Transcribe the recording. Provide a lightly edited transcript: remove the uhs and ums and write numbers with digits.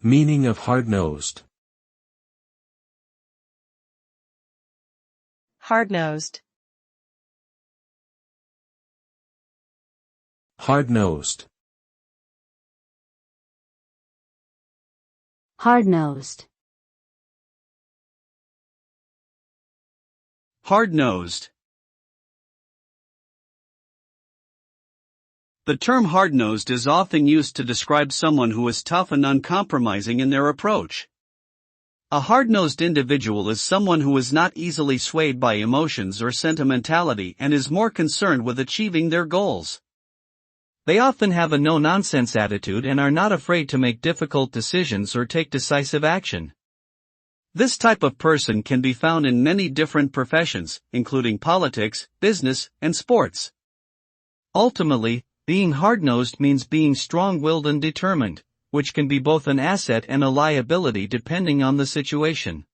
Meaning of hard-nosed. Hard-nosed. Hard-nosed. Hard-nosed. Hard-nosed. The term hard-nosed is often used to describe someone who is tough and uncompromising in their approach. A hard-nosed individual is someone who is not easily swayed by emotions or sentimentality and is more concerned with achieving their goals. They often have a no-nonsense attitude and are not afraid to make difficult decisions or take decisive action. This type of person can be found in many different professions, including politics, business, and sports. Ultimately, being hard-nosed means being strong-willed and determined, which can be both an asset and a liability depending on the situation.